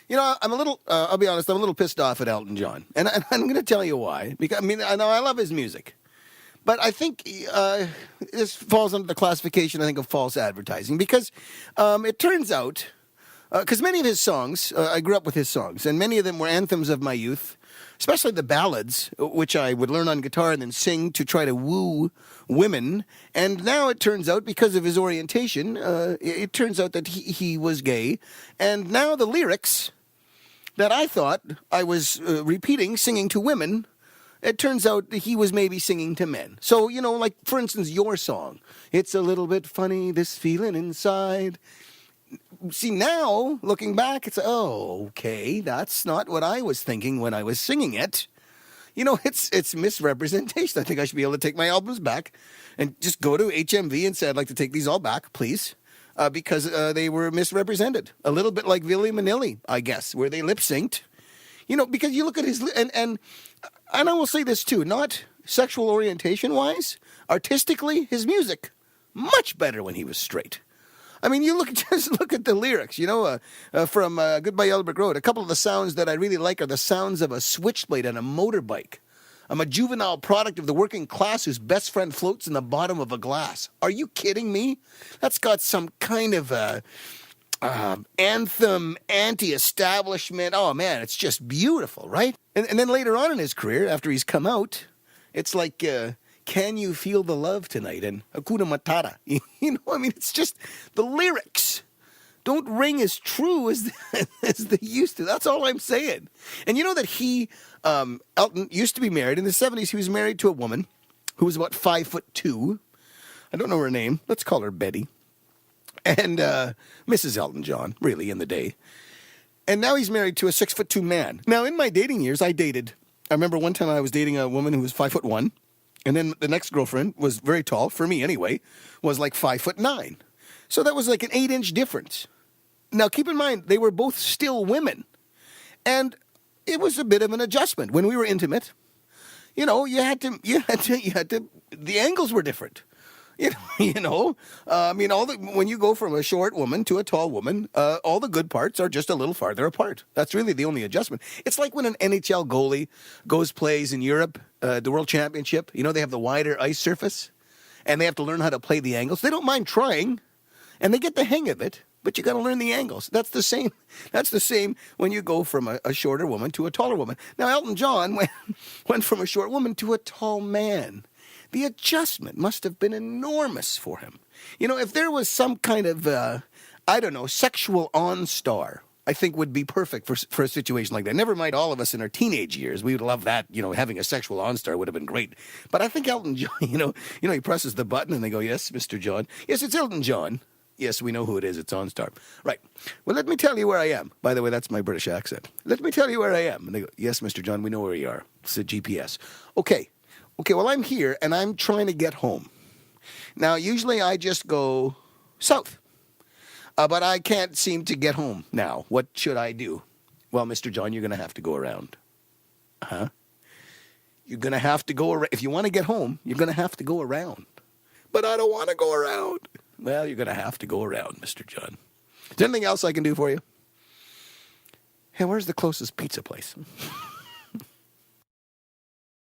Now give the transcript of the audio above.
I'm a little, I'll be honest, I'm a little pissed off at Elton John. And I'm going to tell you why. Because, I mean, I know I love his music. But I think this falls under the classification, I think, of false advertising. Because it turns out, because many of his songs, I grew up with his songs, and many of them were anthems of my youth, especially the ballads, which I would learn on guitar and then sing to try to woo women. And now it turns out, because of his orientation, it turns out that he was gay. And now the lyrics that I thought I was repeating, singing to women, it turns out that he was maybe singing to men. So, like, for instance, your song, "It's a little bit funny, this feeling inside." See, now, looking back, it's, oh, okay, that's not what I was thinking when I was singing it. It's misrepresentation. I think I should be able to take my albums back and just go to HMV and say, "I'd like to take these all back, please." Because they were misrepresented. A little bit like Billy Manilli, I guess, where they lip-synced. Because you look at his... And I will say this, too. Not sexual orientation-wise. Artistically, his music, much better when he was straight. I mean, just look at the lyrics, from Goodbye Yellow Brick Road. A couple of the sounds that I really like are the sounds of a switchblade on a motorbike. I'm a juvenile product of the working class whose best friend floats in the bottom of a glass. Are you kidding me? That's got some kind of anthem, anti-establishment. Oh, man, it's just beautiful, right? And then later on in his career, after he's come out, it's like, "Can you feel the love tonight?" and "Hakuna Matata." It's just the lyrics don't ring as true as they used to. That's all I'm saying. And you know that Elton used to be married. In the 70s, he was married to a woman who was about 5'2". I don't know her name. Let's call her Betty. And Mrs. Elton John, really, in the day. And now he's married to a 6'2" man. Now, in my dating years, I remember one time I was dating a woman who was 5'1". And then the next girlfriend was very tall, for me anyway, was like 5'9". So that was like an 8-inch difference. Now, keep in mind, they were both still women. And it was a bit of an adjustment. When we were intimate, you had to, the angles were different. When you go from a short woman to a tall woman, all the good parts are just a little farther apart. That's really the only adjustment. It's like when an NHL goalie plays in Europe, the World Championship. They have the wider ice surface, and they have to learn how to play the angles. They don't mind trying, and they get the hang of it, but you got to learn the angles. That's the same. That's the same when you go from a shorter woman to a taller woman. Now, Elton John went from a short woman to a tall man. The adjustment must have been enormous for him. If there was some kind of, sexual on-star, I think would be perfect for a situation like that. Never mind all of us in our teenage years. We would love that, having a sexual on-star would have been great. But I think Elton John, he presses the button and they go, "Yes, Mr. John. Yes, it's Elton John. Yes, we know who it is. It's OnStar." Right. "Well, let me tell you where I am." By the way, that's my British accent. "Let me tell you where I am." And they go, "Yes, Mr. John, we know where you are. It's a GPS. Okay, well, I'm here, and I'm trying to get home. Now, usually I just go south, but I can't seem to get home now. What should I do?" "Well, Mr. John, you're going to have to go around." "Huh? You're going to have to go around. If you want to get home, you're going to have to go around." "But I don't want to go around." "Well, you're going to have to go around, Mr. John. Is there anything else I can do for you?" "Hey, where's the closest pizza place?"